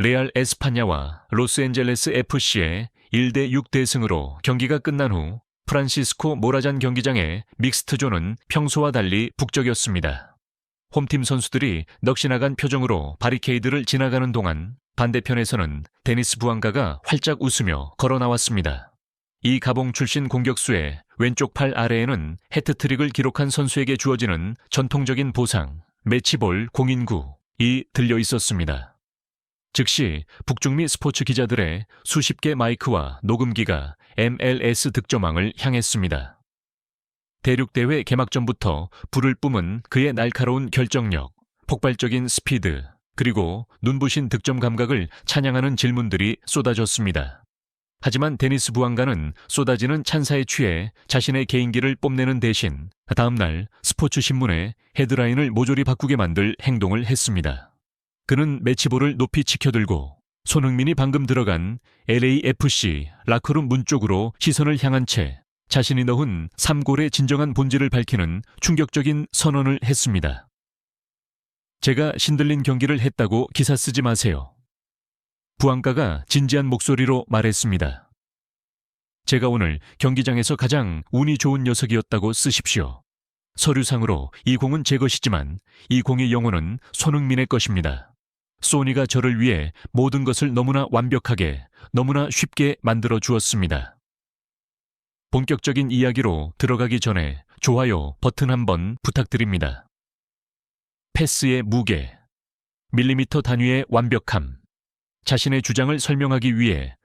레알 에스파냐와 로스앤젤레스 FC의 1대6 대승으로 경기가 끝난 후 프란시스코 모라잔 경기장의 믹스트존은 평소와 달리 북적였습니다. 홈팀 선수들이 넋이 나간 표정으로 바리케이드를 지나가는 동안 반대편에서는 데니스 부앙가가 활짝 웃으며 걸어 나왔습니다. 이 가봉 출신 공격수의 왼쪽 팔 아래에는 해트트릭을 기록한 선수에게 주어지는 전통적인 보상, 매치볼 공인구이 들려 있었습니다. 즉시 북중미 스포츠 기자들의 수십 개 마이크와 녹음기가 MLS 득점왕을 향했습니다. 대륙대회 개막전부터 불을 뿜은 그의 날카로운 결정력, 폭발적인 스피드, 그리고 눈부신 득점 감각을 찬양하는 질문들이 쏟아졌습니다. 하지만 데니스 부앙가는 쏟아지는 찬사에 취해 자신의 개인기를 뽐내는 대신 다음날 스포츠 신문의 헤드라인을 모조리 바꾸게 만들 행동을 했습니다. 그는 매치볼을 높이 치켜들고 손흥민이 방금 들어간 LAFC 라커룸 문 쪽으로 시선을 향한 채 자신이 넣은 3골의 진정한 본질을 밝히는 충격적인 선언을 했습니다. 제가 신들린 경기를 했다고 기사 쓰지 마세요. 부앙가가 진지한 목소리로 말했습니다. 제가 오늘 경기장에서 가장 운이 좋은 녀석이었다고 쓰십시오. 서류상으로 이 공은 제 것이지만 이 공의 영혼은 손흥민의 것입니다. 소니가 저를 위해 모든 것을 너무나 완벽하게, 너무나 쉽게 만들어 주었습니다. 본격적인 이야기로 들어가기 전에 좋아요 버튼 한번 부탁드립니다. 패스의 무게, 밀리미터 단위의 완벽함. 자신의 주장을 설명하기 위해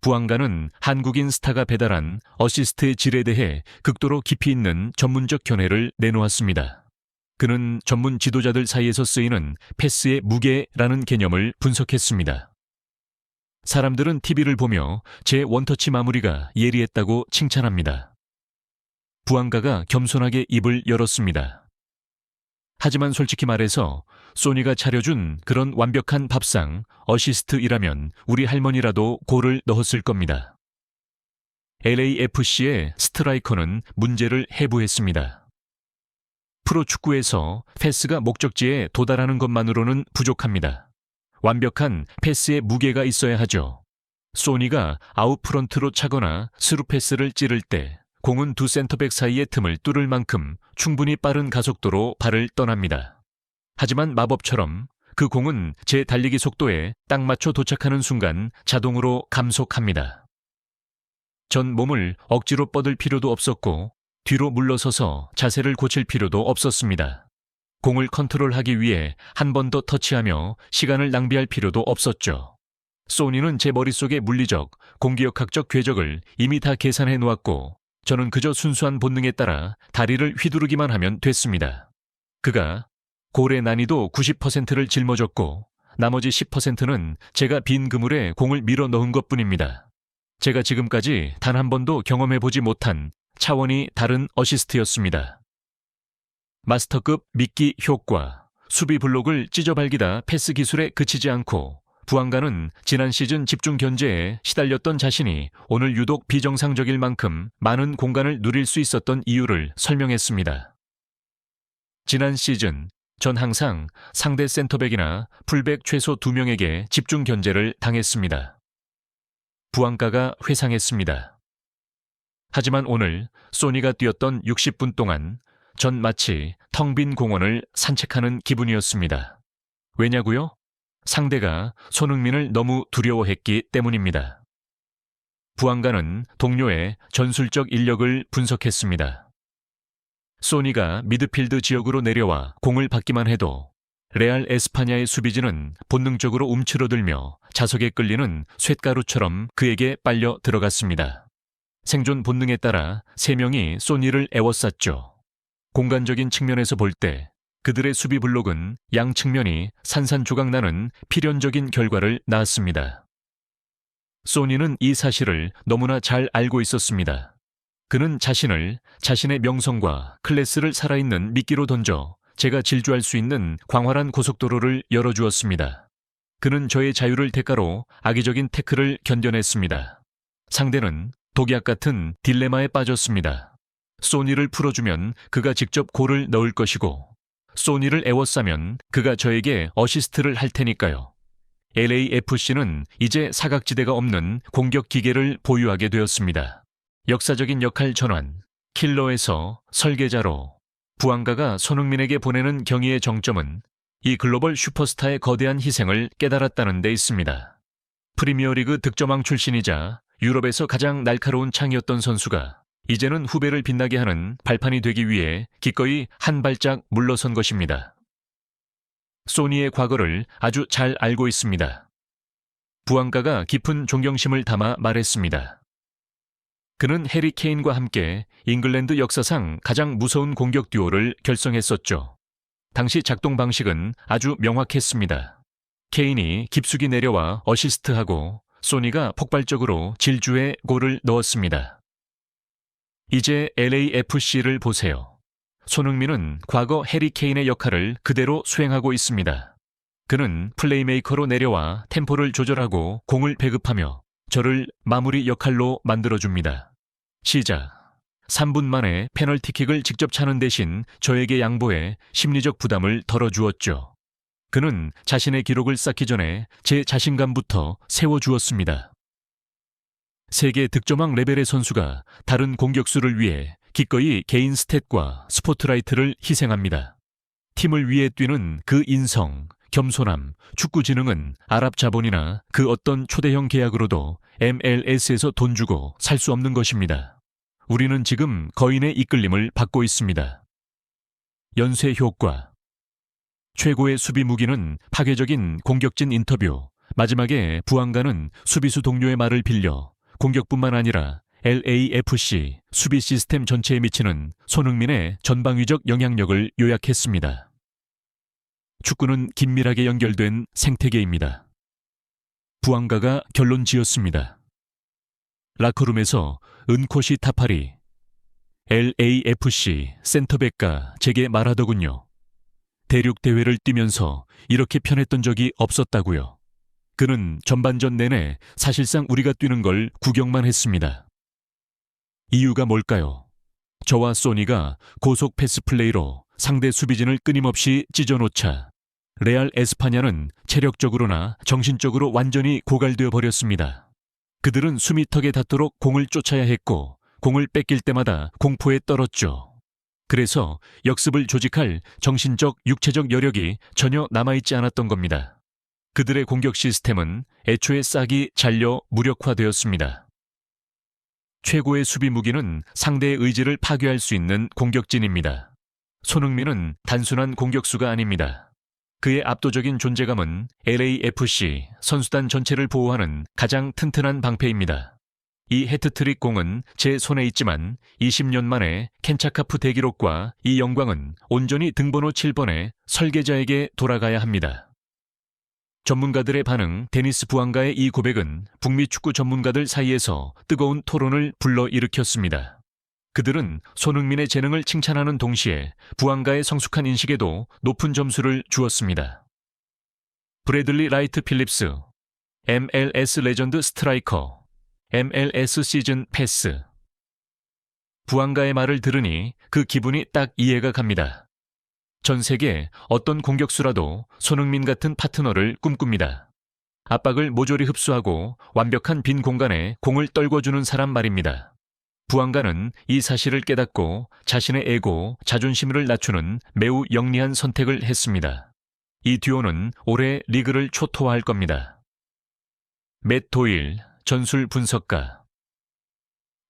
부앙가는 한국인 스타가 배달한 어시스트의 질에 대해 극도로 깊이 있는 전문적 견해를 내놓았습니다. 그는 전문 지도자들 사이에서 쓰이는 패스의 무게라는 개념을 분석했습니다. 사람들은 TV를 보며 제 원터치 마무리가 예리했다고 칭찬합니다. 부앙가가 겸손하게 입을 열었습니다. 하지만 솔직히 말해서 소니가 차려준 그런 완벽한 밥상, 어시스트이라면 우리 할머니라도 골을 넣었을 겁니다. LAFC의 스트라이커는 문제를 해부했습니다. 프로축구에서 패스가 목적지에 도달하는 것만으로는 부족합니다. 완벽한 패스의 무게가 있어야 하죠. 소니가 아웃프런트로 차거나 스루 패스를 찌를 때 공은 두 센터백 사이의 틈을 뚫을 만큼 충분히 빠른 가속도로 발을 떠납니다. 하지만 마법처럼 그 공은 제 달리기 속도에 딱 맞춰 도착하는 순간 자동으로 감속합니다. 전 몸을 억지로 뻗을 필요도 없었고 뒤로 물러서서 자세를 고칠 필요도 없었습니다. 공을 컨트롤하기 위해 한 번 더 터치하며 시간을 낭비할 필요도 없었죠. 소니는 제 머릿속의 물리적, 공기역학적 궤적을 이미 다 계산해 놓았고 저는 그저 순수한 본능에 따라 다리를 휘두르기만 하면 됐습니다. 그가 골의 난이도 90%를 짊어졌고 나머지 10%는 제가 빈 그물에 공을 밀어 넣은 것뿐입니다. 제가 지금까지 단 한 번도 경험해보지 못한 차원이 다른 어시스트였습니다. 마스터급 미끼 효과, 수비 블록을 찢어발기다 패스 기술에 그치지 않고 부앙가는 지난 시즌 집중 견제에 시달렸던 자신이 오늘 유독 비정상적일 만큼 많은 공간을 누릴 수 있었던 이유를 설명했습니다. 지난 시즌 전 항상 상대 센터백이나 풀백 최소 2명에게 집중 견제를 당했습니다. 부앙가가 회상했습니다. 하지만 오늘 소니가 뛰었던 60분 동안 전 마치 텅 빈 공원을 산책하는 기분이었습니다. 왜냐고요? 상대가 손흥민을 너무 두려워했기 때문입니다. 부앙가는 동료의 전술적 인력을 분석했습니다. 소니가 미드필드 지역으로 내려와 공을 받기만 해도 레알 에스파냐의 수비진은 본능적으로 움츠러들며 자석에 끌리는 쇳가루처럼 그에게 빨려 들어갔습니다. 생존 본능에 따라 3명이 소니를 에워쌌죠. 공간적인 측면에서 볼 때 그들의 수비 블록은 양 측면이 산산조각나는 필연적인 결과를 낳았습니다. 소니는 이 사실을 너무나 잘 알고 있었습니다. 그는 자신의 명성과 클래스를 살아있는 미끼로 던져 제가 질주할 수 있는 광활한 고속도로를 열어주었습니다. 그는 저의 자유를 대가로 악의적인 태클을 견뎌냈습니다. 상대는 독약 같은 딜레마에 빠졌습니다. 소니를 풀어주면 그가 직접 골을 넣을 것이고 소니를 에워싸면 그가 저에게 어시스트를 할 테니까요. LAFC는 이제 사각지대가 없는 공격 기계를 보유하게 되었습니다. 역사적인 역할 전환, 킬러에서 설계자로 부안가가 손흥민에게 보내는 경의의 정점은 이 글로벌 슈퍼스타의 거대한 희생을 깨달았다는 데 있습니다. 프리미어리그 득점왕 출신이자 유럽에서 가장 날카로운 창이었던 선수가 이제는 후배를 빛나게 하는 발판이 되기 위해 기꺼이 한 발짝 물러선 것입니다. 소니의 과거를 아주 잘 알고 있습니다. 부안가가 깊은 존경심을 담아 말했습니다. 그는 해리 케인과 함께 잉글랜드 역사상 가장 무서운 공격 듀오를 결성했었죠. 당시 작동 방식은 아주 명확했습니다. 케인이 깊숙이 내려와 어시스트하고 소니가 폭발적으로 질주해 골을 넣었습니다. 이제 LAFC를 보세요. 손흥민은 과거 해리 케인의 역할을 그대로 수행하고 있습니다. 그는 플레이메이커로 내려와 템포를 조절하고 공을 배급하며 저를 마무리 역할로 만들어줍니다. 시작. 3분 만에 페널티킥을 직접 차는 대신 저에게 양보해 심리적 부담을 덜어주었죠. 그는 자신의 기록을 쌓기 전에 제 자신감부터 세워주었습니다. 세계 득점왕 레벨의 선수가 다른 공격수를 위해 기꺼이 개인 스탯과 스포트라이트를 희생합니다. 팀을 위해 뛰는 그 인성, 겸손함, 축구 지능은 아랍 자본이나 그 어떤 초대형 계약으로도 MLS에서 돈 주고 살 수 없는 것입니다. 우리는 지금 거인의 이끌림을 받고 있습니다. 연쇄 효과. 최고의 수비 무기는 파괴적인 공격진 인터뷰. 마지막에 부안가는 수비수 동료의 말을 빌려 공격뿐만 아니라 LAFC 수비 시스템 전체에 미치는 손흥민의 전방위적 영향력을 요약했습니다. 축구는 긴밀하게 연결된 생태계입니다. 부안가가 결론 지었습니다. 라커룸에서 은코시 타파리, LAFC 센터백가 제게 말하더군요. 대륙 대회를 뛰면서 이렇게 편했던 적이 없었다고요. 그는 전반전 내내 사실상 우리가 뛰는 걸 구경만 했습니다. 이유가 뭘까요? 저와 소니가 고속 패스 플레이로 상대 수비진을 끊임없이 찢어놓자 레알 에스파냐는 체력적으로나 정신적으로 완전히 고갈되어 버렸습니다. 그들은 숨이 턱에 닿도록 공을 쫓아야 했고 공을 뺏길 때마다 공포에 떨었죠. 그래서 역습을 조직할 정신적, 육체적 여력이 전혀 남아있지 않았던 겁니다. 그들의 공격 시스템은 애초에 싹이 잘려 무력화되었습니다. 최고의 수비 무기는 상대의 의지를 파괴할 수 있는 공격진입니다. 손흥민은 단순한 공격수가 아닙니다. 그의 압도적인 존재감은 LAFC 선수단 전체를 보호하는 가장 튼튼한 방패입니다. 이 해트트릭 공은 제 손에 있지만 20년 만에 켄차카프 대기록과 이 영광은 온전히 등번호 7번의 설계자에게 돌아가야 합니다. 전문가들의 반응, 데니스 부안가의 이 고백은 북미 축구 전문가들 사이에서 뜨거운 토론을 불러일으켰습니다. 그들은 손흥민의 재능을 칭찬하는 동시에 부안가의 성숙한 인식에도 높은 점수를 주었습니다. 브래들리 라이트 필립스, MLS 레전드 스트라이커, MLS 시즌 패스. 부안가의 말을 들으니 그 기분이 딱 이해가 갑니다. 전 세계 어떤 공격수라도 손흥민 같은 파트너를 꿈꿉니다. 압박을 모조리 흡수하고 완벽한 빈 공간에 공을 떨궈주는 사람 말입니다. 부안가는 이 사실을 깨닫고 자신의 에고, 자존심을 낮추는 매우 영리한 선택을 했습니다. 이 듀오는 올해 리그를 초토화할 겁니다. 맷 도일, 전술 분석가.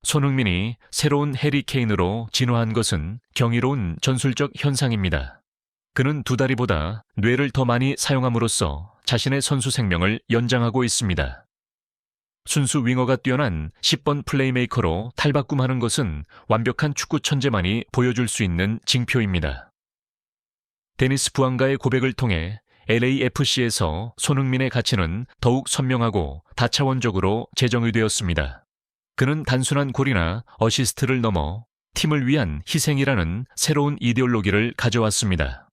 손흥민이 새로운 해리 케인으로 진화한 것은 경이로운 전술적 현상입니다. 그는 두 다리보다 뇌를 더 많이 사용함으로써 자신의 선수 생명을 연장하고 있습니다. 순수 윙어가 뛰어난 10번 플레이메이커로 탈바꿈하는 것은 완벽한 축구 천재만이 보여줄 수 있는 징표입니다. 데니스 부안가의 고백을 통해 LAFC에서 손흥민의 가치는 더욱 선명하고 다차원적으로 재정의되었습니다. 그는 단순한 골이나 어시스트를 넘어 팀을 위한 희생이라는 새로운 이데올로기를 가져왔습니다.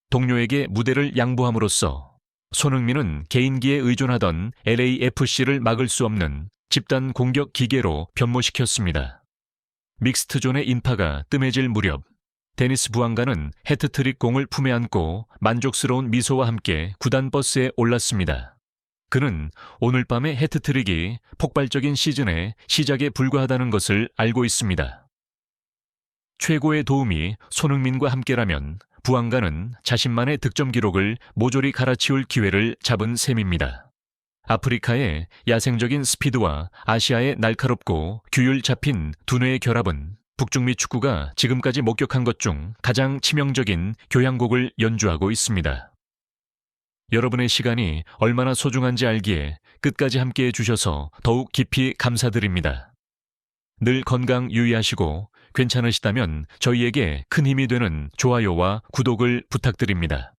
동료에게 무대를 양보함으로써 손흥민은 개인기에 의존하던 LAFC를 막을 수 없는 집단 공격 기계로 변모시켰습니다. 믹스트존의 인파가 뜸해질 무렵 데니스 부안가는 해트트릭 공을 품에 안고 만족스러운 미소와 함께 구단 버스에 올랐습니다. 그는 오늘 밤의 해트트릭이 폭발적인 시즌의 시작에 불과하다는 것을 알고 있습니다. 최고의 도움이 손흥민과 함께라면 부안가는 자신만의 득점 기록을 모조리 갈아치울 기회를 잡은 셈입니다. 아프리카의 야생적인 스피드와 아시아의 날카롭고 규율 잡힌 두뇌의 결합은 북중미 축구가 지금까지 목격한 것 중 가장 치명적인 교향곡을 연주하고 있습니다. 여러분의 시간이 얼마나 소중한지 알기에 끝까지 함께해 주셔서 더욱 깊이 감사드립니다. 늘 건강 유의하시고 괜찮으시다면 저희에게 큰 힘이 되는 좋아요와 구독을 부탁드립니다.